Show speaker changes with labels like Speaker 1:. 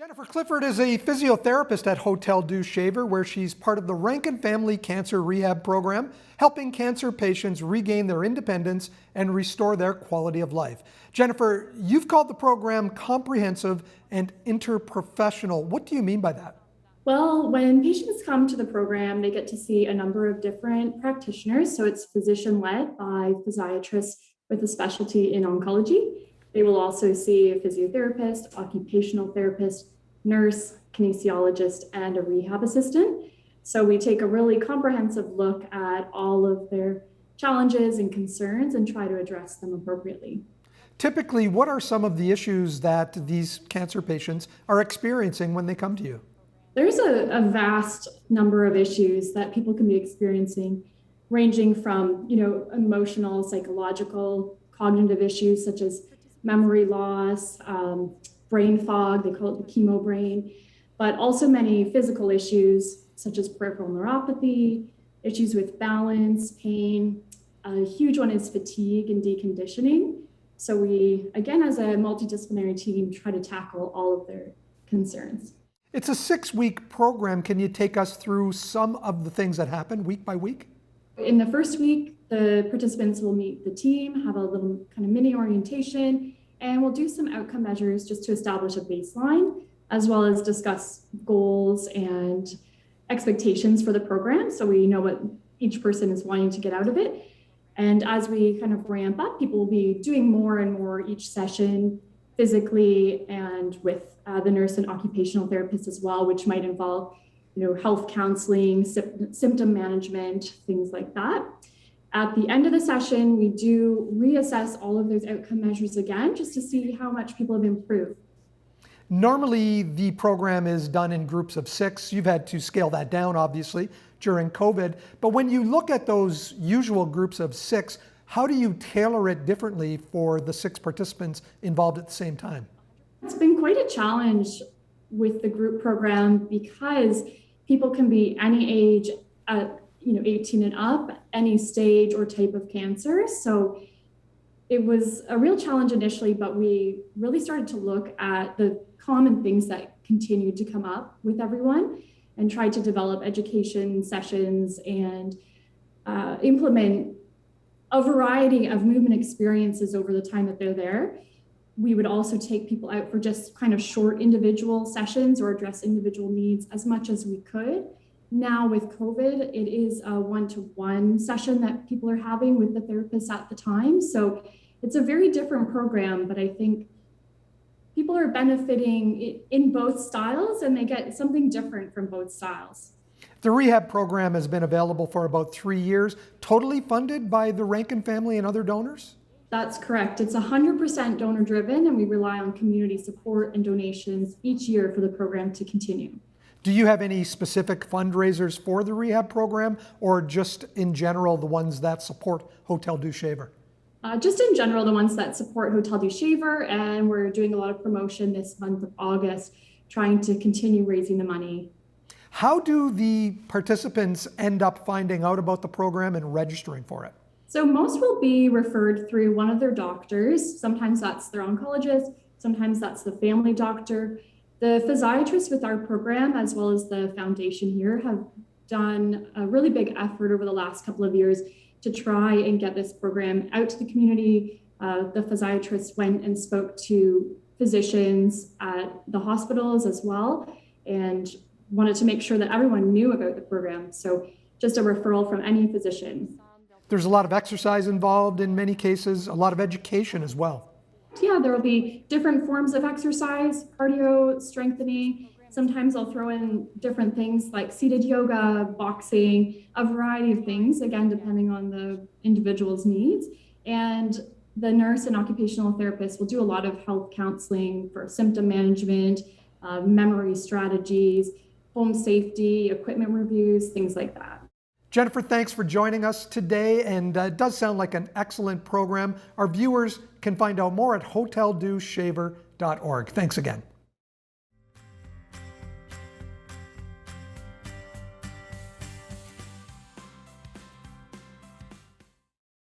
Speaker 1: Jennifer Clifford is a physiotherapist at Hotel Dieu Shaver, where she's part of the Rankin Family Cancer Rehab program, helping cancer patients regain their independence and restore their quality of life. Jennifer, you've called the program comprehensive and interprofessional. What do you mean by that?
Speaker 2: Well, when patients come to the program, they get to see a number of different practitioners. So it's physician-led by physiatrists with a specialty in oncology. They will also see a physiotherapist, occupational therapist, nurse, kinesiologist, and a rehab assistant. So we take a really comprehensive look at all of their challenges and concerns and try to address them appropriately.
Speaker 1: Typically, what are some of the issues that these cancer patients are experiencing when they come to you?
Speaker 2: There's a vast number of issues that people can be experiencing, ranging from, emotional, psychological, cognitive issues such as memory loss, brain fog, they call it the chemo brain, but also many physical issues such as peripheral neuropathy, issues with balance, pain. A huge one is fatigue and deconditioning. So we, again, as a multidisciplinary team, try to tackle all of their concerns.
Speaker 1: It's a 6-week program. Can you take us through some of the things that happen week by week?
Speaker 2: In the first week, the participants will meet the team, have a little kind of mini orientation, and we'll do some outcome measures just to establish a baseline, as well as discuss goals and expectations for the program, so we know what each person is wanting to get out of it. And as we kind of ramp up, people will be doing more and more each session physically and with the nurse and occupational therapist as well, which might involve health counseling, symptom management, things like that. At the end of the session, we do reassess all of those outcome measures again, just to see how much people have improved.
Speaker 1: Normally, the program is done in groups of 6. You've had to scale that down, obviously, during COVID. But when you look at those usual groups of 6, how do you tailor it differently for the 6 participants involved at the same time?
Speaker 2: It's been quite a challenge with the group program because people can be any age, 18 and up, any stage or type of cancer. So it was a real challenge initially, but we really started to look at the common things that continued to come up with everyone and tried to develop education sessions and implement a variety of movement experiences over the time that they're there. We would also take people out for just kind of short individual sessions or address individual needs as much as we could. Now with COVID, it is a one-to-one session that people are having with the therapist at the time. So it's a very different program, but I think people are benefiting in both styles and they get something different from both styles.
Speaker 1: The rehab program has been available for about 3 years, totally funded by the Rankin family and other donors?
Speaker 2: That's correct. It's 100% donor driven, and we rely on community support and donations each year for the program to continue.
Speaker 1: Do you have any specific fundraisers for the rehab program, or just in general the ones that support Hotel Dieu Shaver?
Speaker 2: Just in general, the ones that support Hotel Dieu Shaver, and we're doing a lot of promotion this month of August, trying to continue raising the money.
Speaker 1: How do the participants end up finding out about the program and registering for it?
Speaker 2: So most will be referred through one of their doctors. Sometimes that's their oncologist, sometimes that's the family doctor. The physiatrists with our program, as well as the foundation here, have done a really big effort over the last couple of years to try and get this program out to the community. The physiatrists went and spoke to physicians at the hospitals as well and wanted to make sure that everyone knew about the program. So just a referral from any physician.
Speaker 1: There's a lot of exercise involved in many cases, a lot of education as well.
Speaker 2: Yeah, there will be different forms of exercise, cardio, strengthening. Sometimes I'll throw in different things like seated yoga, boxing, a variety of things, again, depending on the individual's needs. And the nurse and occupational therapist will do a lot of health counseling for symptom management, memory strategies, home safety, equipment reviews, things like that.
Speaker 1: Jennifer, thanks for joining us today, and it does sound like an excellent program. Our viewers can find out more at hoteldiushaver.org. Thanks again.